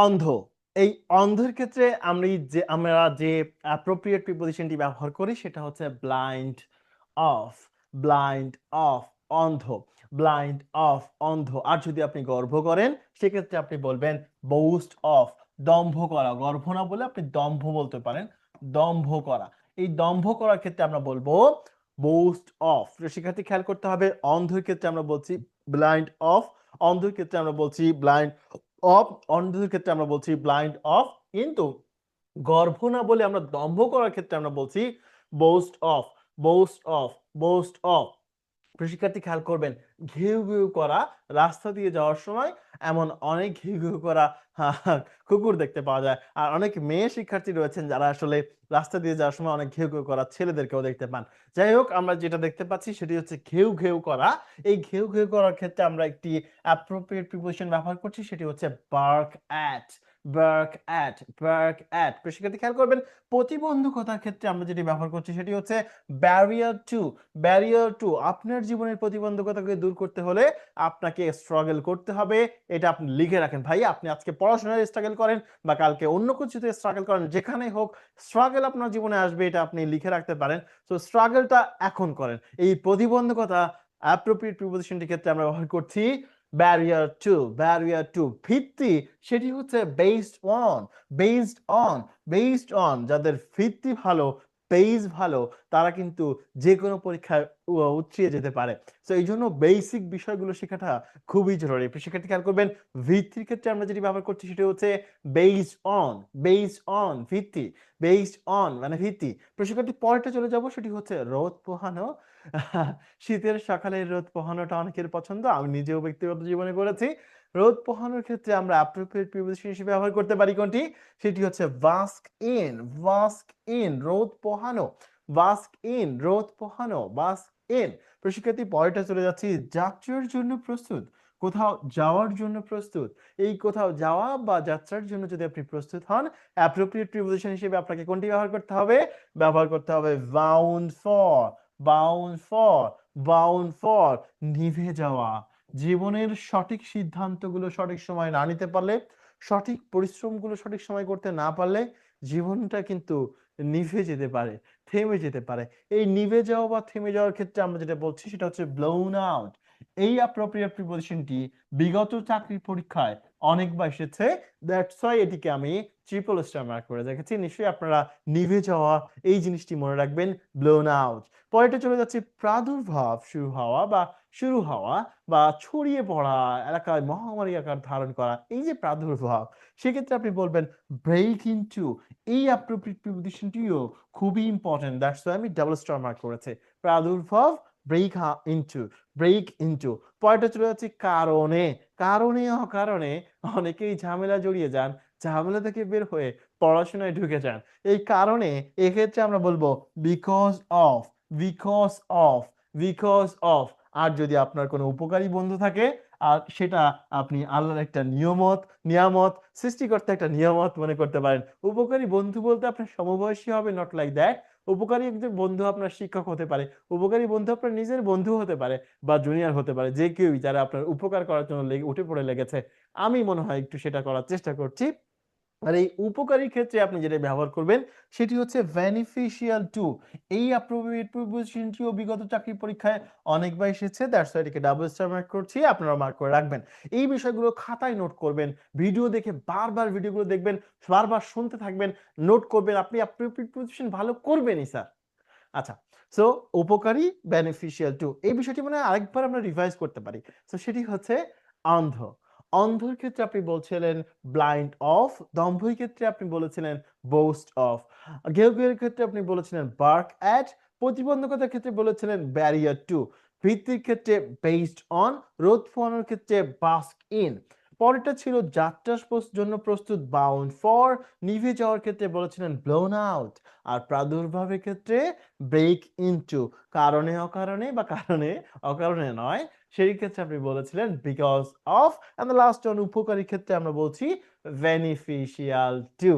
অন্ধ। এই অন্ধের ক্ষেত্রে আমরা যে অ্যাপ্রোপ্রিয়েট প্রিপোজিশনটি ব্যবহার করি সেটা হচ্ছে ব্লাইন্ড অফ। ব্লাইন্ড অফ, অন্ধ। ব্লাইন্ড অফ, অন্ধ। আর যদি আপনি গর্ব করেন সেক্ষেত্রে আপনি বলবেন বোস্ট অফ, দম্ভ করা। গর্ব না বলে আপনি দম্ভ বলতে পারেন, দম্ভ করা। এই দম্ভ করার ক্ষেত্রে আমরা বলবো বোস্ট অফ। শিক্ষার্থী খেয়াল করতে হবে, অন্ধের ক্ষেত্রে আমরা বলছি ব্লাইন্ড অফ, অন্ধের ক্ষেত্রে আমরা বলছি ব্লাইন্ড অফ, অন্ধের ক্ষেত্রে আমরা বলছি ব্লাইন্ড অফ। কিন্তু গর্ভ না বলে আমরা দম্ভ করার ক্ষেত্রে আমরা বলছি boost of, boost of, boost of. শিক্ষার্থী খেয়াল করবেন, ঘেউ ঘেউ করা, রাস্তা দিয়ে যাওয়ার সময় এমন অনেক ঘেউ ঘেউ করা কুকুর দেখতে পাওয়া যায়। আর অনেক মেয়ে শিক্ষার্থী রয়েছেন যারা আসলে রাস্তা দিয়ে যাওয়ার সময় অনেক ঘেউ ঘেউ করা ছেলেদেরকেও দেখতে পান। যাই হোক, আমরা যেটা দেখতে পাচ্ছি সেটি হচ্ছে ঘেউ ঘেউ করা। এই ঘেউ ঘেউ করার ক্ষেত্রে আমরা একটি অ্যাপ্রোপ্রিয়েট প্রিপোজিশন ব্যবহার করছি, সেটি হচ্ছে বার্ক অ্যাট। বার্ক অ্যাট, বার্ক অ্যাট। শিক্ষার্থী খেয়াল করবেন, প্রতিবন্ধকতার ক্ষেত্রে আমরা যেটি ব্যবহার করছি সেটি হচ্ছে ব্যারিয়ার টু। ব্যারিয়ার টু, আপনার জীবনের প্রতিবন্ধকতাকে দূর করতে হলে আপনাকে স্ট্রাগল করতে হবে। এটা আপনি লিখে রাখেন ভাই। আপনি আজকে পড়াশোনায় স্ট্রাগল করেন বা কালকে অন্য কিছুতে স্ট্রাগল করেন, যেখানেই হোক স্ট্রাগল আপনার জীবনে আসবে, এটা আপনি লিখে রাখতে পারেন। তো স্ট্রাগলটা এখন করেন। এই প্রতিবন্ধকতা অ্যাপ্রোপ্রিয়েট প্রিপোজিশনটির ক্ষেত্রে আমরা ব্যবহার করছি ব্যারিয়ার টু। ব্যারিয়ার টু, ভিত্তি, সেটি হচ্ছে based on. Based on, based on. যাদের ভিত্তি ভালো, বেস ভালো, তারা কিন্তু যে কোনো পরীক্ষায় উতরিয়ে যেতে পারে। তো এই জন্য বেসিক বিষয়গুলো শেখাটা খুবই জরুরি। শিক্ষার্থী খেয়াল করবেন, ভিত্তির ক্ষেত্রে আমরা যেটি ব্যবহার করছি সেটা হচ্ছে বেসড অন। বেসড অন, ভিত্তি। বেসড অন মানে ভিত্তি। শিক্ষার্থী পরেরটা চলে যাব, সেটি হচ্ছে রোদ পোহানো। শীতের সকালে রোদ পোহানোটা অনেকের পছন্দ, আমি নিজেও ব্যক্তিগত জীবনে করেছি। রোদ পোহানোর ক্ষেত্রে আমরা অ্যাপ্রোপ্রিয়েট প্রিপোজিশন হিসেবে ব্যবহার করতে পারি কোনটি? সেটি হচ্ছে বাস্ক ইন। বাস্ক ইন, রোদ পোহানো। বাস্ক ইন, রোদ পোহানো, বাস্ক ইন। শিক্ষার্থী পরেরটা চলে যাচ্ছি, যাত্রার জন্য প্রস্তুত। কোথাও যাওয়ার জন্য প্রস্তুত। এই কোথাও যাওয়া বা যাত্রার জন্য যদি আপনি প্রস্তুত হন, অ্যাপ্রোপ্রিয়েট প্রিপোজিশন হিসেবে আপনাকে কোনটি ব্যবহার করতে হবে? ব্যবহার করতে হবে bound for. Bound for, bound for, নিভে যাওয়া। জীবনের সঠিক সিদ্ধান্তগুলো সঠিক সময় না নিতে পারলে, সঠিক পরিশ্রমগুলো সঠিক সময় করতে না পারলে জীবনটা কিন্তু নিভে যেতে পারে, থেমে যেতে পারে। এই নিভে যাওয়া বা থেমে যাওয়ার ক্ষেত্রে আমরা যেটা বলছি সেটা হচ্ছে ব্লোন আউট। এই অ্যাপ্রোপ্রিয়েট প্রিপোজিশনটি বিগত চাকরির পরীক্ষায় অনেকবার এসেছে। দ্যাটস ওয়াই এটিকে আমি ট্রিপল স্টার মার্ক করে রেখেছি। নিশ্চয়ই আপনারা নিভে যাওয়া এই জিনিসটি মনে রাখবেন, ব্লোন আউট। পরেরটা চলে যাচ্ছে প্রাদুর্ভাব, শুরু হওয়া বা শুরু হওয়া বা ছড়িয়ে পড়া, এলাকায় মহামারী আকার ধারণ করা, এই যে প্রাদুর্ভাব, সেক্ষেত্রে আপনি বলবেন ব্রেক ইনটু। এই অ্যাপ্রোপ্রিয়েট প্রিপোজিশনটিও খুবই ইম্পর্টেন্ট, দ্যাটস ওয়াই আমি ডাবল স্টার মার্ক করেছি। প্রাদুর্ভাব, ব্রেক ইনটু, ব্রেক ইনটু। পরেরটা চলে যাচ্ছে কারণে। কারণে অকারণে অনেকেই ঝামেলা জড়িয়ে যান, ঝামেলা থেকে বের হয়ে পড়াশোনায় ঢুকে যান। এই কারণে এক্ষেত্রে আমরা বলবো because of. Because of, because of. আর যদি আপনার কোনো উপকারী বন্ধু থাকে, আর সেটা আপনি আল্লাহর একটা নিয়ামত, সৃষ্টিকর্তা একটা নিয়ামত মনে করতে পারেন। উপকারী বন্ধু বলতে আপনার সমবয়সী হবে, নট লাইক দ্যাট। উপকারী একজন বন্ধু আপনার শিক্ষক হতে পারে, উপকারী বন্ধু আপনার নিজের বন্ধু হতে পারে বা জুনিয়র হতে পারে, যে কেউই যারা আপনার উপকার করার জন্য উঠে পড়ে লেগেছে। আমি মনে হয় একটু সেটা করার চেষ্টা করছি। আর এই উপকারী ক্ষেত্রে আপনি যেটা ব্যবহার করবেন সেটি হচ্ছে বেনিফিশিয়াল টু। এই অ্যাপ্রোপ্রিয়েট প্রিপোজিশনটিও বিগত চাকরি পরীক্ষায় অনেকবার এসেছে, দ্যাটস ওয়াই এটিকে ডাবল স্টার মার্ক করছি, আপনারা মার্ক করে রাখবেন। এই বিষয়গুলো খাতায় নোট করবেন, ভিডিও দেখে বারবার ভিডিওগুলো দেখবেন, বারবার শুনতে থাকবেন, নোট করবেন, আপনি অ্যাপ্রোপ্রিয়েট প্রিপোজিশন ভালো করবেনই স্যার। আচ্ছা, সো উপকারী, বেনিফিশিয়াল টু, এই বিষয়টি মানে আরেকবার আমরা রিভাইজ করতে পারি। সো সেটি হচ্ছে অন্ধ। অন্ধর ক্ষেত্রে আপনি বলছিলেন ব্লাইন্ড অফ। দম্ভের ক্ষেত্রে আপনি বলেছিলেন বোস্ট অফ। ঘেউ ঘেউয়ের ক্ষেত্রে আপনি বলেছিলেন বার্ক অ্যাট। প্রতিবন্ধকতার ক্ষেত্রে বলেছিলেন ব্যারিয়ার টু। ভিত্তির ক্ষেত্রে বেসড অন। রোদ পোহানোর ক্ষেত্রে বাস্ক ইন। পরেরটা ছিল যাত্রার জন্য প্রস্তুত, বাউন্ড ফর। নিভে যাওয়ার ক্ষেত্রে বলেছিলেন ব্লোন আউট। আর প্রাদুর্ভাবের ক্ষেত্রে ব্রেক ইনটু। কারণে অকারণে বা কারণে অকারণে নয়, সেই ক্ষেত্রে আপনি বলেছিলেন because of. And the last one, উপকারী ক্ষেত্রে আমরা বলছি বেনিফিশিয়াল টু।